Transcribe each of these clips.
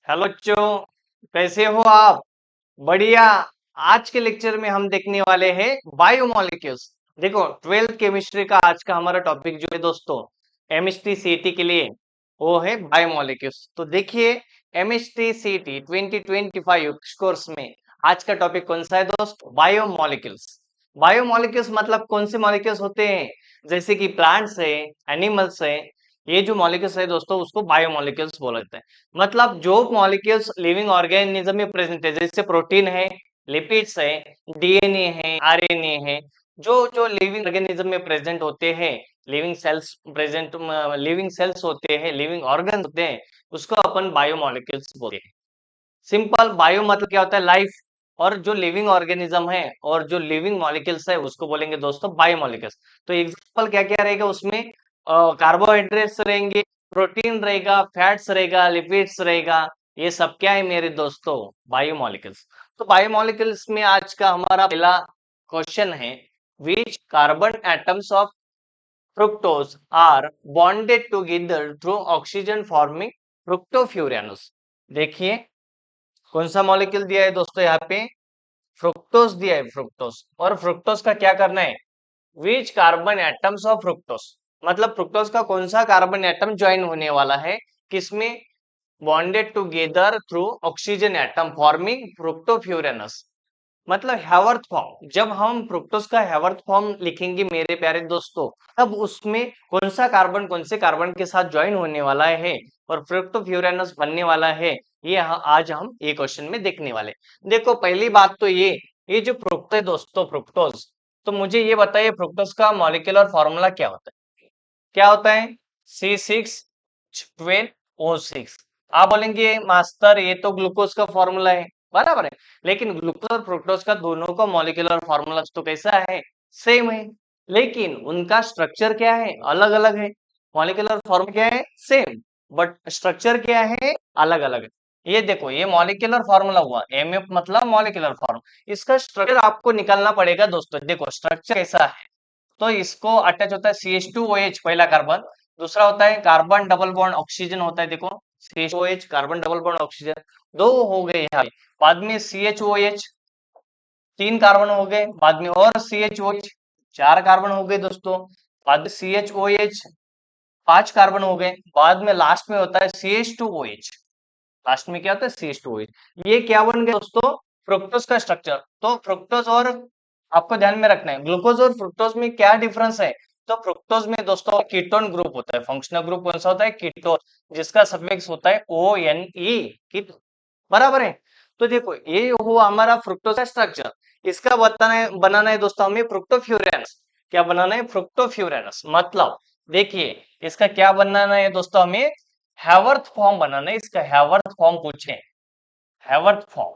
Hello बच्चों, कैसे हो आप? बढ़िया। आज के लेक्चर में हम देखने वाले हैं बायोमोलिक्यूल्स। देखो, 12th केमिस्ट्री का आज का हमारा टॉपिक जो है दोस्तों, एमएसटी सीईटी के लिए वो है बायोमोलिक्यूल्स। तो देखिए, एमएसटी सीईटी 2025 कोर्स में आज का टॉपिक कौन सा है दोस्त? बायोमोलिक्यूल्स। बायोमोलिक्यूल्स मतलब कौन से मॉलिक्यूल्स होते हैं? जैसे कि प्लांट्स है, एनिमल्स है, ये जो मॉलिक्यूल्स है दोस्तों उसको बायोमोलिक्यूल्स बोलते हैं। मतलब जो मॉलिक्यूल्स लिविंग ऑर्गेनिज्म में प्रेजेंट है, जैसे प्रोटीन है, लिपिड्स है, डीएनए है, आरएनए है, जो जो लिविंग ऑर्गेनिज्म में प्रेजेंट होते हैं, लिविंग सेल्स होते हैं, लिविंग ऑर्गन होते हैं, उसको अपन बायोमोलिक्यूल्स बोलते हैं। सिंपल बायो मतलब क्या होता है? लाइफ। और जो लिविंग ऑर्गेनिज्म है और जो लिविंग मॉलिक्यूल्स है उसको बोलेंगे दोस्तों बायोमोलिक्यूल्स। तो एग्जांपल क्या क्या रहेगा उसमें? कार्बोहाइड्रेट्स रहेंगे, प्रोटीन रहेगा, फैट्स रहेगा, लिपिड्स रहेगा। ये सब क्या है मेरे दोस्तों? बायोमोलिक्यूल्स। तो बायोमोलिक्यूल्स में आज का हमारा पहला क्वेश्चन है, which carbon atoms of fructose are bonded together through oxygen forming fructofuranus। देखिए, कौन सा मॉलिक्यूल दिया है दोस्तों? यहाँ पे फ्रुक्टोस दिया है, फ्रुक्टोस। और फ्रुक्टोस का क्या करना है? Which carbon atoms of fructose, मतलब फ्रुक्टोस का कौन सा कार्बन एटम ज्वाइन होने वाला है, किसमें? Bonded together through oxygen atom forming fructofuranose. मतलब हैवर्थ फॉर्म। जब हम फ्रुक्टोज का हैवर्थ फॉर्म लिखेंगे मेरे प्यारे दोस्तों, तब उसमें कौन सा कार्बन कौन से कार्बन के साथ ज्वाइन होने वाला है और फ्रुक्टोफ्यूरेनस बनने वाला है, ये आज हम ये क्वेश्चन में देखने वाले। देखो, पहली बात तो ये जो फ्रुक्टोज है दोस्तों, फ्रुक्टोज, तो मुझे ये बताइए फ्रुक्टोज का मॉलिक्यूलर फॉर्मूला क्या होता है? क्या होता है? C6H12O6। आप बोलेंगे मास्टर ये तो ग्लूकोज का फॉर्मूला है, बराबर है। लेकिन ग्लूकोज और फ्रुक्टोज का दोनों का मॉलिक्यूलर फॉर्मूला तो कैसा है? सेम है। लेकिन उनका स्ट्रक्चर क्या है? अलग अलग है। मॉलिक्यूलर फॉर्म क्या है? सेम, बट स्ट्रक्चर क्या है? अलग अलग है। ये देखो, ये मॉलिक्यूलर फॉर्मूला हुआ, एमएफ मतलब मॉलिक्यूलर फॉर्म। इसका स्ट्रक्चर आपको निकालना पड़ेगा दोस्तों। देखो स्ट्रक्चर कैसा है, तो इसको अटैच होता है CH2OH पहला कार्बन, दूसरा होता है कार्बन डबल बॉन्ड ऑक्सीजन होता है। देखो, CH2OH carbon double bond oxygen, दो हो गए यहाँ पे। बाद में CHOH, तीन कार्बन हो गए। बाद में और CHOH, चार कार्बन हो गए दोस्तों। बाद में CHOH, पांच कार्बन हो गए। बाद में लास्ट में होता है CH2OH। लास्ट में क्या होता है? CH2OH। ये क्या बन गया दोस्तों? फ्रुक्टोज का स्ट्रक्चर। तो फ्रुक्टोज और, आपको ध्यान में रखना है, ग्लूकोज और फ्रुक्टोज में क्या डिफरेंस है? तो फ्रुक्टोज में दोस्तों कीटोन ग्रुप होता है। फंक्शनल ग्रुप कौन सा होता है? कीटोन, जिसका सफिक्स होता है ONE, कीटोन, बराबर है। तो देखो, ये हुआ हमारा फ्रुक्टोज का स्ट्रक्चर। इसका बनाना है दोस्तों हमें फ्रुक्टोफ्यूरेनस। क्या बनाना है? फ्रुक्टोफ्यूरेनस। मतलब देखिए, इसका क्या बनाना है दोस्तों? हमें हैवर्थ फॉर्म बनाना है। इसका हैवर्थ फॉर्म पूछे, हैवर्थ फॉर्म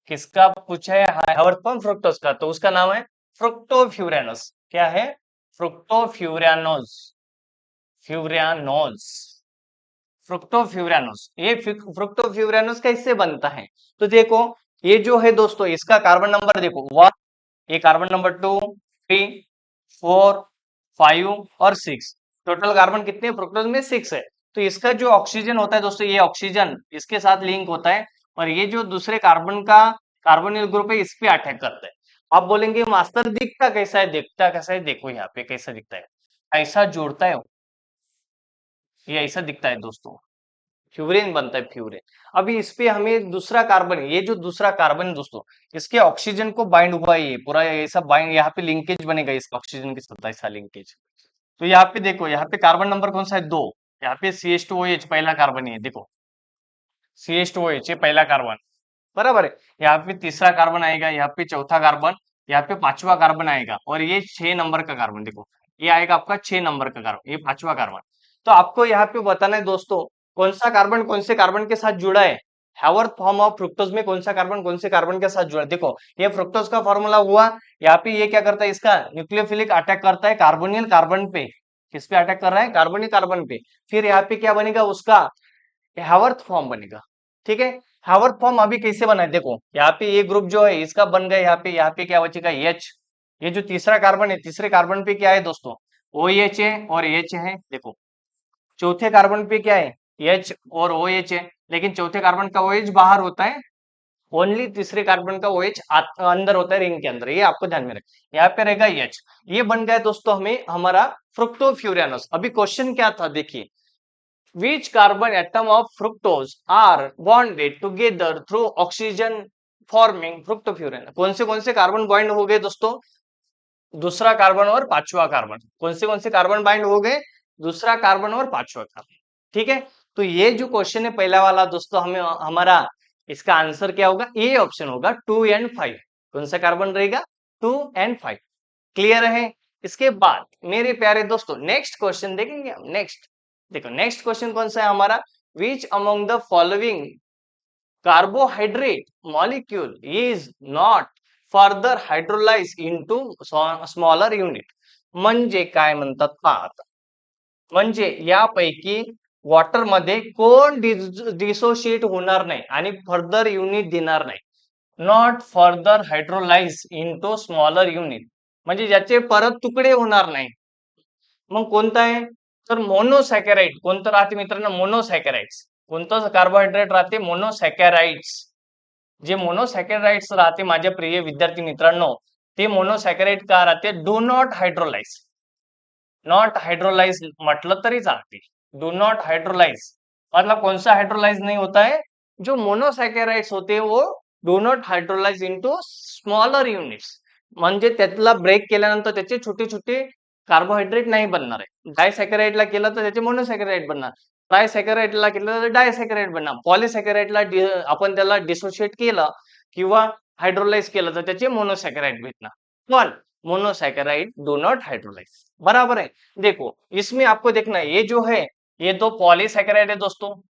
किसका पूछा है? हैवर्थ फॉर्म फ्रुक्टोज का, तो उसका नाम है फ्रुक्टोफ्यूरेनस। क्या है? फ्रुक्टोफ्यूरानोस, फ्यूरियानोस, फ्रुक्टोफ्यूरानोस। ये फ्रुक्टोफ्यूरानोस कैसे बनता है? तो देखो, ये जो है दोस्तों, इसका कार्बन नंबर देखो, 1, ये कार्बन नंबर 2, 3, 4, 5 और 6। टोटल कार्बन कितने फ्रुक्टोज में? 6 है। तो इसका जो ऑक्सीजन होता है दोस्तों, ये ऑक्सीजन इसके साथ लिंक होता है, और ये जो दूसरे कार्बन का कार्बोनिल ग्रुप है इस पे अटैक करता है। आप बोलेंगे मास्टर दिखता कैसा है? दिखता कैसा है? देखो यहाँ पे कैसा दिखता है, ऐसा जोड़ता है, ये ऐसा दिखता है दोस्तों, फ्यूरेन बनता है, फ्यूरेन। अभी इस पे हमें दूसरा कार्बन, ये जो दूसरा कार्बन है दोस्तों, इसके ऑक्सीजन को बाइंड हुआ है, ये पूरा ऐसा बाइंड, यहाँ पे लिंकेज बनेगा इसका ऑक्सीजन के साथ, ऐसा लिंकेज। तो यहाँ पे देखो, यहाँ पे कार्बन नंबर कौन सा है? 2। यहाँ पे CH2OH पहला कार्बन है, देखो CH2OH ये पहला कार्बन, बराबर है। यहाँ पे तीसरा कार्बन आएगा, यहाँ पे चौथा कार्बन, यहाँ पे पांचवा कार्बन आएगा, और ये 6 नंबर का कार्बन। देखो, ये आएगा आपका 6 नंबर का कार्बन, ये पांचवा कार्बन। तो आपको यहाँ पे बताना है दोस्तों, कौन सा कार्बन कौन से कार्बन के साथ जुड़ा है। हैवर्थ फॉर्म ऑफ फ्रुक्टोज में कौन सा कार्बन कौन से कार्बन के साथ जुड़ा है? देखो, ये फ्रुक्टोज का फॉर्मूला हुआ। यहाँ पे ये क्या करता है? इसका न्यूक्लियोफिलिक अटैक करता है कार्बोनिल कार्बन पे। किस पे अटैक कर रहा है? कार्बोनिल कार्बन पे। फिर यहाँ पे क्या बनेगा उसका? हैवर्थ फॉर्म बनेगा। ठीक है। हैवर्थ फॉर्म अभी कैसे बना है? देखो, यहाँ पे ये ग्रुप जो है इसका बन गया, यहाँ पे क्या बचेगा? H। ये जो तीसरा कार्बन है, तीसरे कार्बन पे क्या है दोस्तों? OH है और H है। देखो, चौथे कार्बन पे क्या है? H और OH है। लेकिन चौथे कार्बन का OH बाहर होता है, ओनली तीसरे कार्बन का OH अंदर होता है रिंग के अंदर, ये आपको ध्यान में रखना। यहाँ पे रहेगा H, ये बन गया दोस्तों हमें हमारा फ्रुक्टोफ्यूरियानस। अभी क्वेश्चन क्या था देखिए, which carbon atom of fructose are bonded together through oxygen forming fructofurans? कौन से कार्बन बॉन्ड हो गए दोस्तों? दूसरा कार्बन और पांचवा कार्बन। कौन से कार्बन बाइंड हो गए? दूसरा कार्बन और पांचवा कार्बन। ठीक है, तो ये जो क्वेश्चन है पहला वाला दोस्तों, हमें हमारा इसका आंसर क्या होगा? ए ऑप्शन होगा 2 एंड 5। कौन सा कार्बन रहेगा? 2 एंड 5। क्लियर है? इसके बाद मेरे प्यारे दोस्तों नेक्स्ट क्वेश्चन देखेंगे हम। नेक्स्ट देखो, नेक्स्ट क्वेश्चन कौन सा है हमारा? Which among the following carbohydrate molecule is not further hydrolyse into smaller unit? म्हणजे काय म्हणतात पहा आता, म्हणजे यापैकी वॉटर मध्ये कोण डिसोशिएट होणार नाही आणि फर्दर युनिट देणार नाही? Not further hydrolyse into smaller unit म्हणजे ज्याचे परत तुकडे होणार नाही, मग कोणता आहे? तर मोनोसॅकॅराइड. कोणतं राहते मित्रांनो? मोनोसॅकॅराइड्स. कोणतं कार्बोहायड्रेट राहते? मोनोसॅकॅराइड्स. जे मोनोसॅकॅराइड्स राहते माझ्या प्रिय विद्यार्थी मित्रांनो, ते मोनोसॅकॅराइड का राहते? Do not hydrolyse. Not hydrolyse मतलब तरी चालते, डू नॉट हाइड्रोलाइज मतलब कौन सा हाइड्रोलाइज नहीं होता है? जो मोनोसॅकॅराइड्स होते वो do not hydrolyse into smaller units, म्हणजे त्यातला ब्रेक केल्यानंतर त्याचे छोटे छोटे कार्बोहायड्रेट नाही बनणार आहे. डायसॅकॅराइडला केलं तर त्याचे मोनोसॅकॅराइड बनणार, ट्रायसॅकॅराइडला केलं तर डायसॅकॅराइड बनणार, पॉलिसॅकॅराइडला आपण त्याला डिसोशिएट केलं किंवा हाइड्रोलाइज केलं तर त्याचे मोनोसॅकॅराइड भेटणार. पण मोनोसैकेराइड डू नॉट हाइड्रोलाइज, बराबर है। देखो इसमें आपको देखना है, ये जो है ये तो पॉलीसैकेराइड है दोस्तों,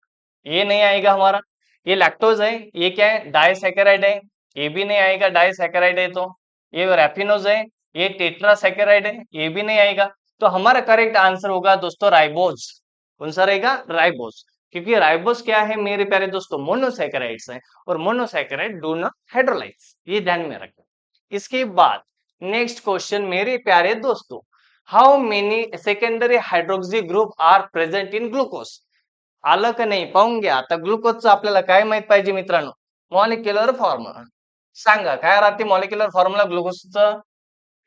ये नहीं आएगा हमारा। ये लैक्टोज है, ये क्या है? डाइसैकेराइड है, ये भी नहीं आएगा, डाइसैकेराइड है तो। ये रैफिनोज है, ये टेट्रासैकेराइड है, ये भी नहीं आएगा। तो हमारा करेक्ट आंसर होगा दोस्तों राइबोज। कौन सा रहेगा? राइबोज। क्योंकि राइबोज क्या है मेरे प्यारे दोस्तों? मोनोसैकेराइड्स है, और मोनोसैकेराइड डू नॉट हाइड्रोलाइज, ये ध्यान में रखना। इसके बाद नेक्स्ट क्वेश्चन मेरे प्यारे दोस्तों, how many secondary hydroxy group are present in glucose? आलं का नाही? पाहून घ्या आता, ग्लुकोजचं आपल्याला काय माहित पाहिजे मित्रांनो? मॉलिक्युलर फॉर्म्युला सांगा, काय राहते मॉलिक्युलर फॉर्म्युला ग्लुकोजचं?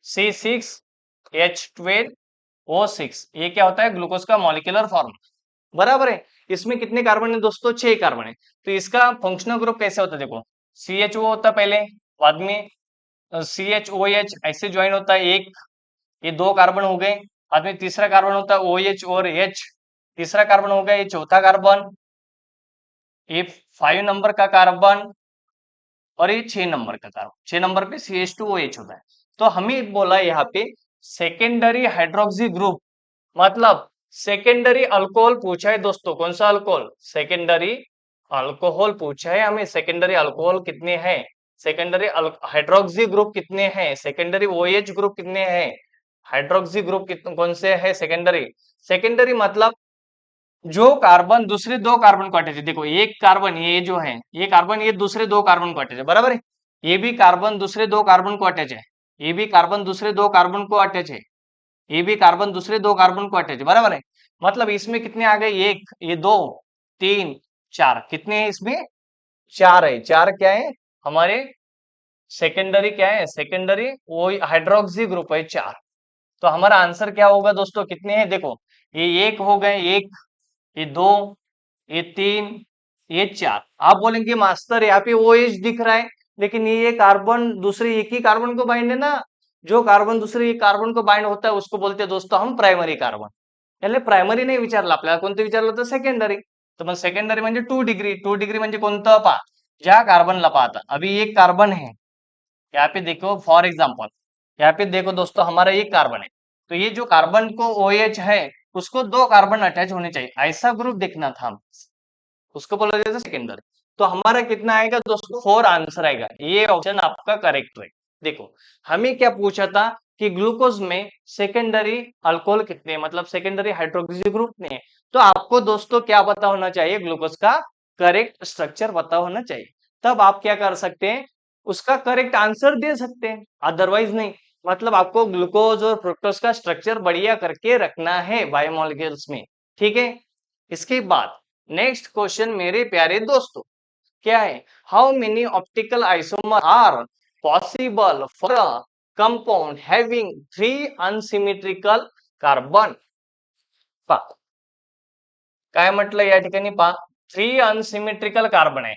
C6H12O6, ये क्या होता है? ग्लूकोज का मॉलिक्युलर फॉर्म्युला, बराबर है। इसमें कितने कार्बन है दोस्तों? 6 कार्बन है। तो इसका फंक्शनल ग्रुप कैसे होता है? देखो CHO होता पहले, बाद में CHOH ऐसे ज्वाइन होता है एक, ये 2 कार्बन हो गए। बाद में तीसरा कार्बन होता है OH और H, तीसरा कार्बन हो गया, ये चौथा कार्बन, ये 5 नंबर का कार्बन, और ये 6 नंबर का कार्बन। 6 नंबर पे CH2OH होता है। तो हमें बोला यहाँ पे सेकेंडरी हाइड्रोक्सी ग्रुप, मतलब सेकेंडरी अल्कोहल पूछा है दोस्तों। कौन सा अल्कोहल? सेकेंडरी अल्कोहल पूछा है हमें। सेकेंडरी अल्कोहल कितने हैं? सेकेंडरी हाइड्रोक्सी ग्रुप कितने हैं? सेकेंडरी OH ग्रुप कितने हैं? हाइड्रोक्सी ग्रुप कितने कौन से है? सेकेंडरी। सेकेंडरी मतलब जो कार्बन दूसरे 2 कार्बन को अटैच है। देखो एक कार्बन ये जो है, ये कार्बन ये दूसरे 2 कार्बन को अटैच है, बराबर है। ये भी कार्बन दूसरे 2 कार्बन को अटैच है, ये भी कार्बन दूसरे 2 कार्बन को अटैच है, ये भी कार्बन दूसरे 2 कार्बन को अटैच है, बराबर है। मतलब इसमें कितने आ गए? एक, ये 2, 3, 4, कितने हैं इसमें? 4 है। 4 क्या है हमारे? सेकेंडरी क्या है? सेकेंडरी वो हाइड्रोक्सी ग्रुप है 4। तो हमारा आंसर क्या होगा दोस्तों? कितने हैं? देखो ये एक हो गए, एक, ये 2, ये 3, ये 4। आप बोलेंगे मास्टर यहाँ पे OH दिख रहा है, लेकिन ये कार्बन दूसरे एक ही कार्बन को बाइंड है ना। जो कार्बन दूसरे कार्बन को बाइंड होता है उसको बोलते हैं दोस्तों हम प्राइमरी कार्बन। यानी प्राइमरी नाही विचारलं आपल्याला, कोणतं विचारलं होतं? सेकंडरी। तर मग सेकंडरी म्हणजे 2 डिग्री। 2 डिग्री म्हणजे कोणतं? पहा, ज्या कार्बनला पाहता अभी एक कार्बन है, यहाँ पे देखो फॉर एग्जाम्पल, यहाँ पे देखो दोस्तों हमारा एक कार्बन है, तो ये जो कार्बन को OH है उसको 2 कार्बन अटैच होने चाहिए, ऐसा ग्रुप देखना था हम, उसको बोला जाता है सेकेंडरी। तो हमारा कितना आएगा दोस्तों? 4 आंसर आएगा। ये ऑप्शन आपका करेक्ट है। देखो हमें क्या पूछा था कि ग्लूकोज में सेकेंडरी अल्कोहल कितने, मतलब सेकेंडरी हाइड्रोक्सी ग्रुप ने। तो आपको दोस्तों क्या पता होना चाहिए? ग्लूकोज का करेक्ट स्ट्रक्चर पता होना चाहिए, तब आप क्या कर सकते हैं? उसका करेक्ट आंसर दे सकते हैं, अदरवाइज नहीं। मतलब आपको ग्लूकोज और फ्रुक्टोज का स्ट्रक्चर बढ़िया करके रखना है बायोमोलिक्यूल्स में, ठीक है। इसके बाद नेक्स्ट क्वेश्चन मेरे प्यारे दोस्तों क्या है? How many optical isomer are possible for a compound having 3 unsymmetrical carbon? पा काय म्हटलं या ठिकाणी? पा 3 अनसिमेट्रिकल कार्बन आहे,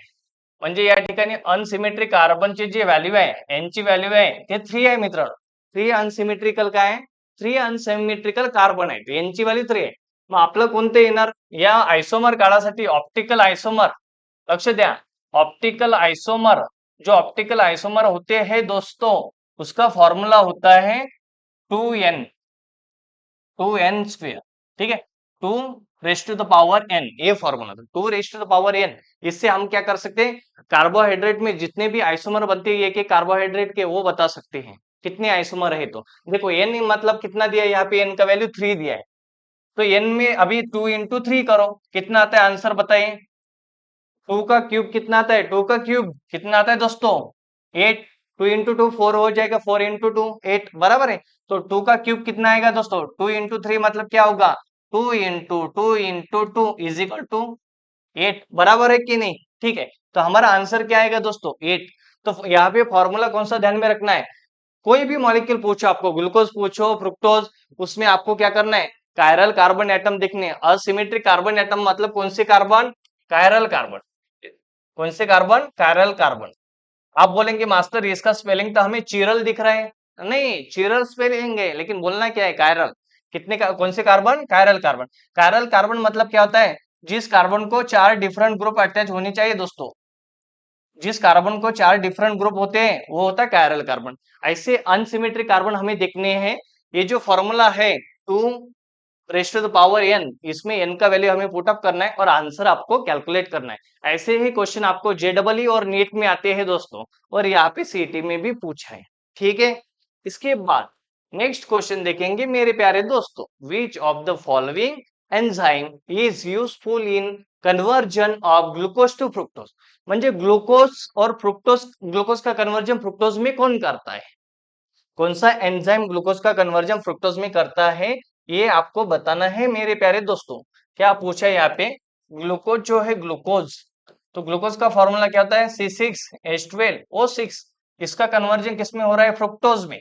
म्हणजे या ठिकाणी अनसिमेट्रिक कार्बनची जी व्हॅल्यू आहे, यांची व्हॅल्यू आहे ते 3 आहे मित्रांनो. 3 अनसिमेट्रिकल काय आहे? 3 अनसिमेट्रिकल कार्बन आहे, यांची व्हॅल्यू 3 आहे. मग आपलं कोणतं येणार या आइसोमर काढासाठी? Optical isomer. लक्ष द्या, ऑप्टिकल आइसोमर, जो ऑप्टिकल आइसोमर होते हैं दोस्तों, उसका फॉर्मूला होता है 2n, 2n स्क्वेयर. ठीक है, 2 raise to the power n, ये फॉर्मूला था 2 raise to the power n. इससे हम क्या कर सकते हैं? कार्बोहाइड्रेट में जितने भी आइसोमर बनते हैं एक कार्बोहाइड्रेट के, वो बता सकते हैं कितने आइसोमर है. तो देखो n मतलब कितना दिया है यहाँ पे? n का वैल्यू 3 दिया है, तो n में अभी 2 इंटू 3 करो, कितना आता है आंसर बताइए? 2 का क्यूब कितना आता है? 2 का क्यूब कितना आता है दोस्तों? 8. 2 इंटू 2 4 हो जाएगा, 4 इंटू 2 8, बराबर है. तो 2 का क्यूब कितना आएगा दोस्तों? 2 इंटू 3 मतलब क्या होगा? 2 इंटू 2 इज इक्वल टू 8, बराबर है कि नहीं? ठीक है, तो हमारा आंसर क्या आएगा दोस्तों? 8. तो यहाँ पे फॉर्मूला कौन सा ध्यान में रखना है? कोई भी मॉलिक्यूल पूछो आपको, ग्लूकोज पूछो, फ्रुक्टोज, उसमें आपको क्या करना है? कायरल कार्बन एटम देखने. असिमेट्रिक कार्बन एटम मतलब कौन से कार्बन? Chiral carbon. कौन से कार्बन? Chiral carbon. आप बोलेंगे मास्टर इसका स्पेलिंग तो हमें चिरल दिख रहा है. नहीं, चिरल स्पेलिंग है, लेकिन बोलना क्या है? कायरल. कितने का, कौन से carbon? Chiral carbon. Chiral carbon मतलब क्या होता है? जिस कार्बन को 4 डिफरेंट ग्रुप अटैच होनी चाहिए दोस्तों, जिस कार्बन को 4 डिफरेंट ग्रुप होते हैं वो होता है कायरल कार्बन. ऐसे अनसिमेट्रिक कार्बन हमें देखने हैं. ये जो फॉर्मूला है 2 raise to the power n, इसमें n का वैल्यू हमें पुट अप करना है और आंसर आपको कैलकुलेट करना है. ऐसे ही क्वेश्चन आपको जेडबलई और नीट में आते हैं दोस्तों, और यहाँ पे सीटी में भी पूछा है. ठीक है, इसके बाद नेक्स्ट क्वेश्चन देखेंगे मेरे प्यारे दोस्तों. Which of the following enzyme is useful in conversion of glucose to fructose? म्हणजे ग्लूकोज और फ्रुक्टोज, ग्लूकोज का कन्वर्जन फ्रुक्टोज में कौन करता है? कौन सा एंजाइम ग्लूकोज का कन्वर्जन फ्रुक्टोज में करता है, ये आपको बताना है मेरे प्यारे दोस्तों. क्या पूछा है यहाँ पे? ग्लूकोज जो है, ग्लूकोज, तो ग्लूकोज का फॉर्मूला क्या होता है? C6H12O6. इसका कन्वर्जन किसमें हो रहा है? फ्रुक्टोज में.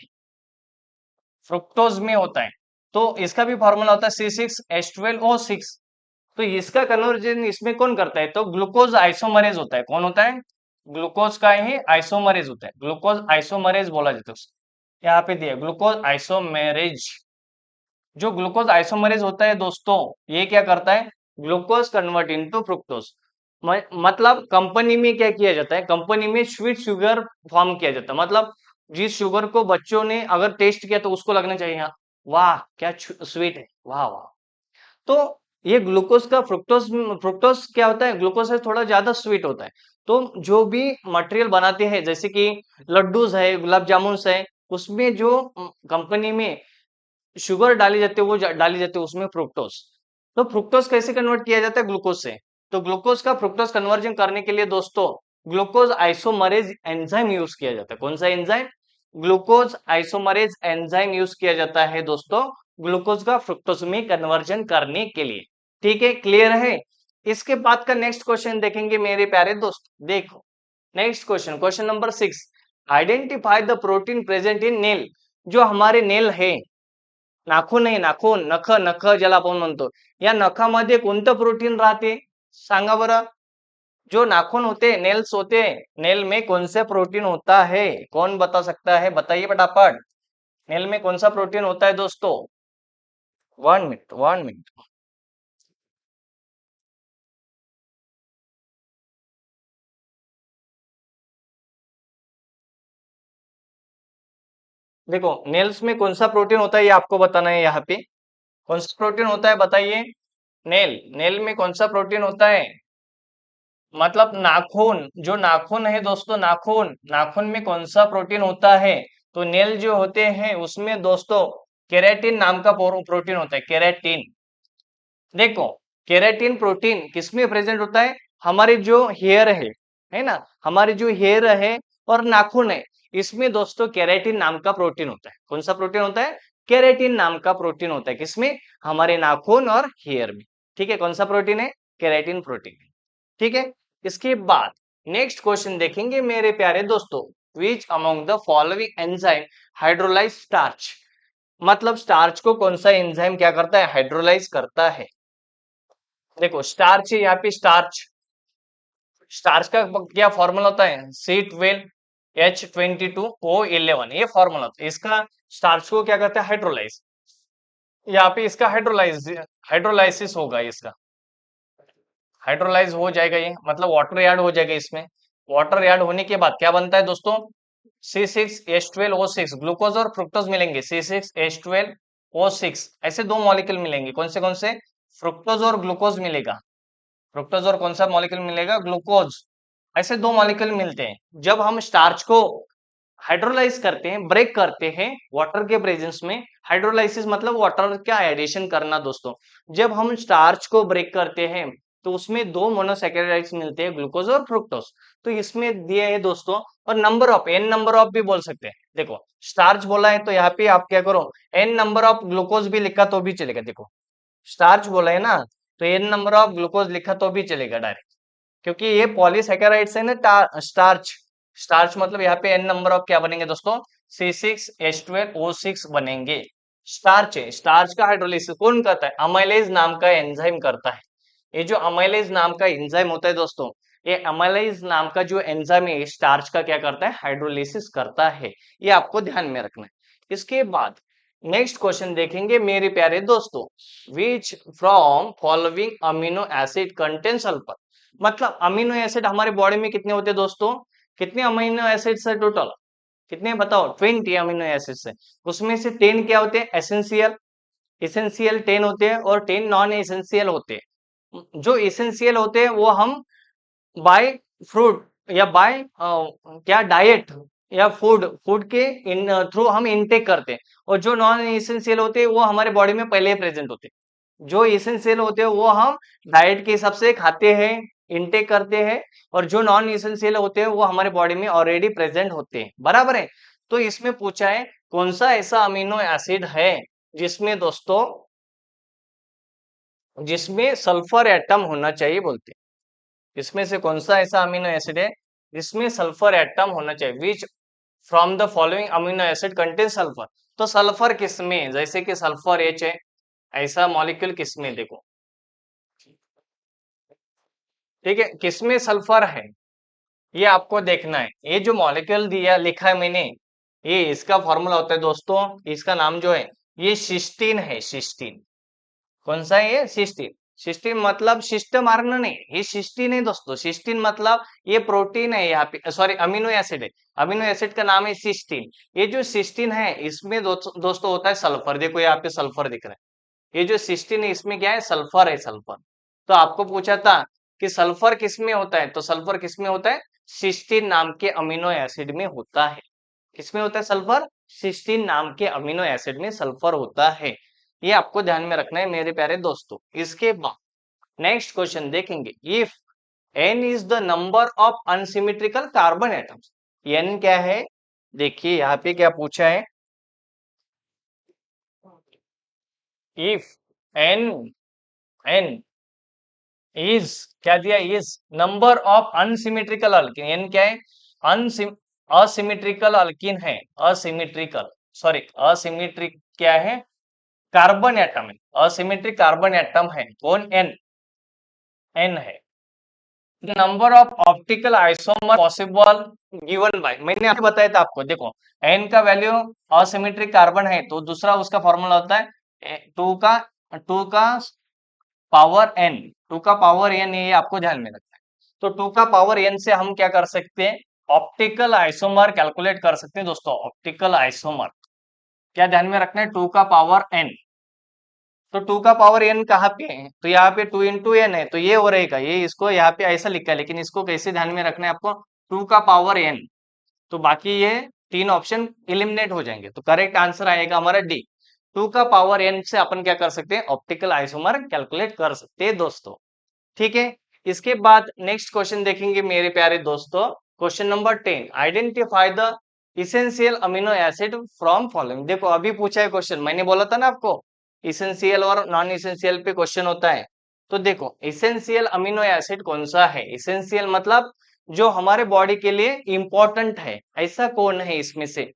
फ्रुक्टोज में होता है, तो इसका भी फॉर्मूला होता है C6H12O6. तो इसका कन्वर्जन इसमें कौन करता है? तो ग्लूकोज आइसोमरेज होता है. कौन होता है? ग्लूकोज का ही आइसोमरेज होता है. ग्लूकोज आइसोमरेज बोला जाता है. यहाँ पे दिया ग्लूकोज आइसोमेरेज. जो ग्लूकोज आइसोमरेज होता है दोस्तों, ये क्या करता है? Glucose convert into fructose. मतलब कंपनी में क्या किया जाता है? कंपनी में स्वीट शुगर फॉर्म किया जाता है. मतलब जिस शुगर को बच्चों ने अगर टेस्ट किया तो उसको लगना चाहिए हाँ, वाह क्या स्वीट है, वाह वाह. तो ये ग्लूकोज का फ्रुक्टोज, फ्रुक्टोज क्या होता है? ग्लूकोज से थोड़ा ज्यादा स्वीट होता है. तो जो भी मटेरियल बनाते हैं, जैसे कि लड्डूज है, गुलाब जामुन है, उसमें जो कंपनी में शुगर डाली जाती है, वो डाली जाती है उसमें फ्रुक्टोज. तो फ्रुक्टोज कैसे कन्वर्ट किया जाता है? ग्लूकोज से. तो ग्लूकोज का फ्रुक्टोज कन्वर्जन करने के लिए दोस्तों ग्लूकोज आइसोमरेज एंजाइम यूज किया जाता है. कौन सा enzyme? Glucose isomerase enzyme use किया जाता है दोस्तों, ग्लूकोज का फ्रुक्टोज में कन्वर्जन करने के लिए. ठीक है, क्लियर है? इसके बाद का नेक्स्ट क्वेश्चन देखेंगे मेरे प्यारे दोस्त. देखो next question, question number 6. Identify the protein present in nail. जो हमारे नेल है, नाखून आहे, नाखून, नख, नख ज्याला आपण म्हणतो, या नखामध्ये कोणतं प्रोटीन राहते? सांगा बरं. जो नाखून होते, नेल्स होते, नेल में कौन सा प्रोटीन होता है? कौन बता सकता है? बताइए फटाफट. नेल में कौन सा प्रोटीन होता है दोस्तों? 1 मिनट, 1 मिनट. देखो नेल्स में कौन सा प्रोटीन होता है ये आपको बताना है. यहाँ पे कौन सा प्रोटीन होता है बताइए? नेल, नेल में कौन सा प्रोटीन होता है? मतलब नाखून, जो नाखून है दोस्तों, नाखून, नाखून में कौन सा प्रोटीन होता है? तो नेल जो होते हैं उसमें दोस्तों केराटिन नाम का प्रोटीन होता है. केराटिन. देखो केराटिन प्रोटीन किसमें प्रेजेंट होता है? हमारे जो हेयर है ना, हमारे जो हेयर है और नाखून है, इसमें दोस्तों केराटिन नाम का प्रोटीन होता है. कौन सा प्रोटीन होता है? केराटिन नाम का प्रोटीन होता है. किसमें? हमारे नाखून और हेयर में. ठीक है, कौन सा प्रोटीन है? Keratin protein. ठीक है, इसके बाद नेक्स्ट क्वेश्चन देखेंगे मेरे प्यारे दोस्तों, विच among the following enzyme hydrolyse starch, मतलब स्टार्च को कौन सा एंजाइम क्या करता है, हाइड्रोलाइज करता है। देखो स्टार्च है यहाँ पे, स्टार्च, स्टार्च का क्या फॉर्मूला होता है, C12H22O11, ये फॉर्मूला होता है इसका। स्टार्च को क्या करता है, हाइड्रोलाइज, यहाँ पे इसका हाइड्रोलाइसिस होगा, इसका हाइड्रोलाइज हो जाएगा, ये मतलब वाटर ऐड हो जाएगा इसमें। वाटर ऐड होने के बाद क्या बनता है दोस्तों, C6H12O6, ग्लूकोज और फ्रुक्टोज मिलेंगे, C6H12O6, ऐसे दो मॉलिक्यूल मिलेंगे, कौन से, फ्रुक्टोज और ग्लूकोज मिलेगा, फ्रुक्टोज और कौन सा मॉलिक्यूल मिलेगा, ग्लूकोज, ऐसे दो मॉलिक्यूल मिलते हैं। जब हम स्टार्च को हाइड्रोलाइज करते हैं, ब्रेक करते हैं वाटर के प्रेजेंस में, हाइड्रोलाइसिस मतलब वाटर का एडिशन करना दोस्तों। जब हम स्टार्च को ब्रेक करते हैं तो उसमें दो मोनोसैकेराइड्स मिलते हैं, ग्लूकोज और फ्रुक्टोज। तो इसमें दिए है दोस्तों, और number of, n number of भी बोल सकते हैं। देखो स्टार्च बोला है तो यहाँ पे आप क्या करो, एन नंबर ऑफ ग्लूकोज भी लिखा तो भी चलेगा। देखो स्टार्च बोला है ना, तो एन नंबर ऑफ ग्लूकोज लिखा तो भी चलेगा डायरेक्ट, क्योंकि ये पॉलीसैकेराइड्स है ना, स्टार्च, स्टार्च मतलब यहाँ पे एन नंबर ऑफ क्या बनेंगे दोस्तों, C6H12O6 बनेंगे। स्टार्च है, स्टार्च का हाइड्रोलिसिस कौन करता है, अमाइलेज नाम का एंजाइम करता है। ये जो अमाइलेज नाम का एंजाइम होता है दोस्तों, ये अमाइलेज नाम का जो एंजाइम है स्टार्च का क्या करता है, हाइड्रोलिसिस करता है। ये आपको ध्यान में रखना है। इसके बाद नेक्स्ट क्वेश्चन देखेंगे मेरे प्यारे दोस्तों, which from following amino acid contain sulphur, मतलब अमीनो एसिड हमारे बॉडी में कितने होते हैं दोस्तों, कितने अमीनो एसिड्स है टोटल, कितने बताओ, 20 अमीनो एसिड्स है। उसमें से 10 क्या होते हैं, एसेंशियल, एसेंशियल 10 होते हैं, और 10 नॉन एसेंशियल होते हैं। जो एसेंशियल होते हैं वो हम बाय फ्रूट या बाय क्या डाइट या फूड, फूड के इन थ्रू हम इनटेक करते हैं, और जो नॉन एसेंशियल होते हैं वो हमारे बॉडी में पहले ही प्रेजेंट होते हैं। जो एसेंशियल होते हैं वो हम डाइट के हिसाब से खाते हैं, इनटेक करते हैं, और जो नॉन एसेंशियल होते हैं वो हमारे बॉडी में ऑलरेडी प्रेजेंट होते हैं, बराबर है। तो इसमें पूछा है कौन सा ऐसा अमीनो एसिड है जिसमें दोस्तों, जिसमें सल्फर एटम होना चाहिए बोलते हैं। इसमें से कौन सा ऐसा अमीनो एसिड है जिसमें सल्फर एटम होना चाहिए, विच from the following amino acid contain sulphur. तो सल्फर किसमें, जैसे कि सल्फर H है, ऐसा मॉलिक्यूल किसमें, देखो ठीक है, किसमें सल्फर है ये आपको देखना है। ये जो मॉलिक्यूल दिया लिखा है मैंने, ये इसका फॉर्मूला होता है दोस्तों, इसका नाम जो है ये सिस्टीन है, सिस्टीन। कौन सा है ये, सिस्टीन। सिस्टीन मतलब सिस्टम आरएनए नहीं, ये सिस्टीन है दोस्तों। सिस्टीन मतलब ये प्रोटीन है, यहाँ पे सॉरी अमीनो एसिड है, अमीनो एसिड का नाम है सिस्टीन। ये जो सिस्टीन है इसमें दोस्तों होता है सल्फर, देखो यहाँ पे सल्फर दिख रहा है। ये जो सिस्टीन है इसमें क्या है, सल्फर है, सल्फर। तो आपको पूछा था कि सल्फर किसमें होता है, तो सल्फर किसमें होता है, सिस्टीन नाम के अमीनो एसिड में होता है। किसमें होता है सल्फर, सिस्टीन नाम के अमीनो एसिड में सल्फर होता है। ये आपको ध्यान में रखना है मेरे प्यारे दोस्तों। इसके बाद नेक्स्ट क्वेश्चन देखेंगे, if n is the number of unsymmetrical carbon atoms, n क्या है, देखिए यहाँ पे क्या पूछा है, इफ n इज क्या दिया, is number of unsymmetrical alkene, n क्या है, अनसिम असिमेट्रिकल अल्किन है, असिमेट्रिकल सॉरी असिमेट्रिक क्या है, कार्बन एटम है, असिमेट्रिक कार्बन एटम है, कौन, n है। Number of optical isomer possible given by, मैंने आपको बताया था आपको, देखो n का वैल्यू, असिमेट्रिक कार्बन है तो दूसरा उसका फॉर्मूला होता है 2 का पावर n, 2 का पावर n, ये आपको ध्यान में रखना है। तो 2 का पावर n से हम क्या कर सकते हैं, ऑप्टिकल आइसोमर कैलकुलेट कर सकते हैं दोस्तों, ऑप्टिकल आइसोमर। क्या ध्यान में रखना है, 2 का पावर n। तो 2 का पावर n कहाँ पे है, तो यहाँ पे 2 इंटू एन है, तो ये हो रहेगा, ये इसको यहाँ पे ऐसा लिखा है, लेकिन इसको कैसे ध्यान में रखना है आपको, 2 का पावर n। तो बाकी ये तीन ऑप्शन इलिमिनेट हो जाएंगे, तो करेक्ट आंसर आएगा हमारा डी। 2 का पावर n से अपन क्या कर सकते हैं, ऑप्टिकल आइसोमर कैलकुलेट कर सकते हैं दोस्तों। ठीक है, इसके बाद नेक्स्ट क्वेश्चन देखेंगे मेरे प्यारे दोस्तों, question number 10, identify the essential amino acid from following. देखो अभी पूछा है क्वेश्चन, मैंने बोला था ना आपको इसेंशियल और नॉन इसेंशियल पे क्वेश्चन होता है, तो देखो इसेंशियल अमीनो एसिड कौन सा है, इसेंशियल मतलब जो हमारे बॉडी के लिए इंपॉर्टेंट है, ऐसा कौन है इसमें से,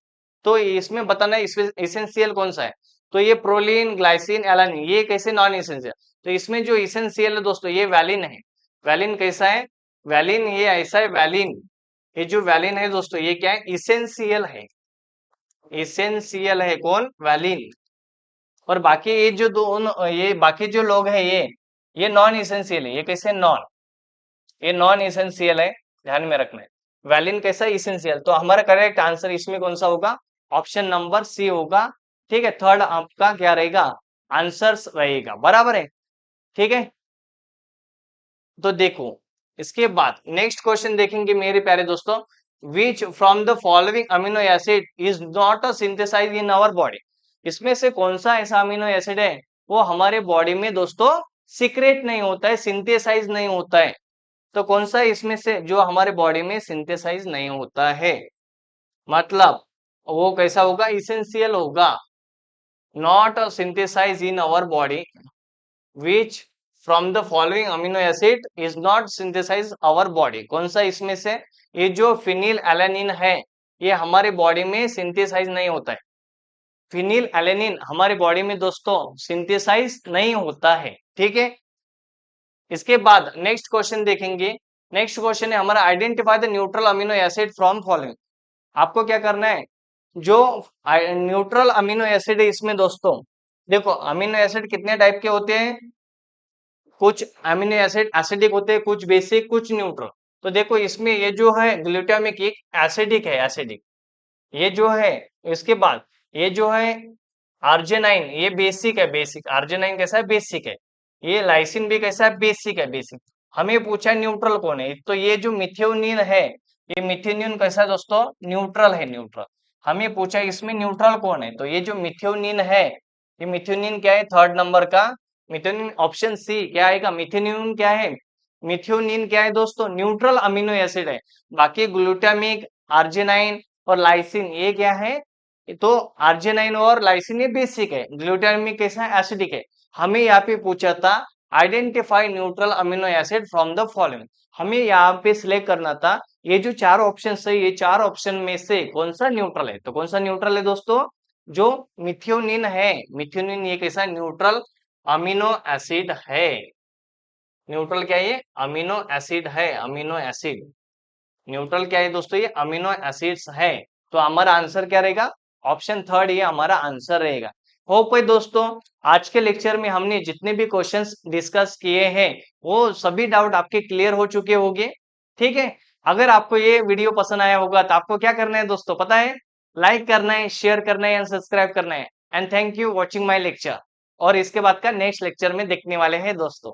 तो इसमें बताना है इसमें इसेंशियल कौन सा है। तो ये प्रोलीन, ग्लाइसिन, एलानिन, ये कैसे नॉन इसेंशियल। तो इसमें जो इसेंशियल है दोस्तों ये वैलिन है। वैलिन कैसा है, वैलिन ये ऐसा है, वैलिन ये जो वैलिन है दोस्तों ये क्या है, इसेंशियल है। इसेंशियल है कौन, वैलिन। और बाकी ये जो दोनों, ये बाकी जो लोग हैं ये नॉन इसेंशियल है। ये कैसे नॉन, ये नॉन इसेंशियल है, ध्यान में रखना है। वैलिन कैसा इसेंशियल। तो हमारा करेक्ट आंसर इसमें कौन सा होगा, ऑप्शन नंबर सी होगा। ठीक है, थर्ड आपका क्या रहेगा, आंसर रहेगा, बराबर है। ठीक है, तो देखो इसके बाद नेक्स्ट क्वेश्चन देखेंगे मेरे प्यारे दोस्तों, which from the following amino acid is not a synthesize in our body. इसमें से कौन सा ऐसा अमीनो एसिड है वो हमारे बॉडी में दोस्तों सीक्रेट नहीं होता है, सिंथेसाइज नहीं होता है। तो कौन सा इसमें से जो हमारे बॉडी में सिंथेसाइज नहीं होता है, मतलब वो कैसा होगा, इसेंशियल होगा, not synthesize in our body, which from the following amino acid is not synthesize our body. कौन सा इसमें से, ये जो फिनिल एलानिन है ये हमारे बॉडी में सिंथेसाइज नहीं होता है। फिनिल एलानिन हमारे बॉडी में दोस्तों सिंथेसाइज नहीं होता है। ठीक है, इसके बाद नेक्स्ट क्वेश्चन देखेंगे। नेक्स्ट क्वेश्चन है हमारा, identify the neutral amino acid from following. आपको क्या करना है, जो न्यूट्रल अमीनो एसिड है इसमें दोस्तों, देखो अमीनो एसिड कितने टाइप के होते हैं, कुछ अमीनो एसिड एसिडिक होते हैं, कुछ बेसिक, कुछ न्यूट्रल। तो देखो इसमें ये जो है ग्लूटामिक एक एसिडिक है, एसिडिक ये जो है। इसके बाद ये जो है आर्जिनाइन, ये बेसिक है, बेसिक आर्जिनाइन कैसा है, बेसिक है। ये लाइसिन भी कैसा है, बेसिक है, बेसिक। हमें पूछा है न्यूट्रल कौन है, तो ये जो मिथ्योनिन है, ये मिथ्योनिन कैसा है दोस्तों, न्यूट्रल है, न्यूट्रल। हमें पूछा है इसमें न्यूट्रल कौन है, तो ये जो मिथ्योनिन है, ये मिथ्योनिन क्या है, थर्ड नंबर का मिथ्योनिन, ऑप्शन सी क्या आएगा, मिथ्योनिन क्या है, मिथ्योनिन क्या है दोस्तों, न्यूट्रल अमीनो एसिड है। बाकी ग्लूटामिक, आर्जिनाइन और लाइसिन ये क्या है, तो आर्जिनाइन और लाइसिन ये बेसिक है, ग्लूटामिक कैसा है, एसिडिक है। हमें यहाँ पे पूछा था identify neutral amino acid from the following. हमें यहाँ पे सिलेक्ट करना था ये जो चार ऑप्शन है, ये चार ऑप्शन में से कौन सा न्यूट्रल है। तो कौन सा न्यूट्रल है दोस्तों, जो मिथ्योनिन है, मिथ्योनिन ये कैसा न्यूट्रल अमीनो एसिड है। न्यूट्रल क्या है, ये अमीनो एसिड है, अमीनो एसिड। न्यूट्रल क्या है दोस्तों, ये अमीनो एसिड्स है। तो हमारा आंसर क्या रहेगा, ऑप्शन थर्ड ये हमारा आंसर रहेगा। होप है दोस्तों आज के लेक्चर में हमने जितने भी क्वेश्चंस डिस्कस किए हैं वो सभी डाउट आपके क्लियर हो चुके होंगे। ठीक है, अगर आपको ये वीडियो पसंद आया होगा तो आपको क्या करना है दोस्तों, पता है, लाइक करना है, शेयर करना है एंड सब्सक्राइब करना है। And thank you watching my lecture. और इसके बाद का नेक्स्ट लेक्चर में देखने वाले हैं दोस्तों।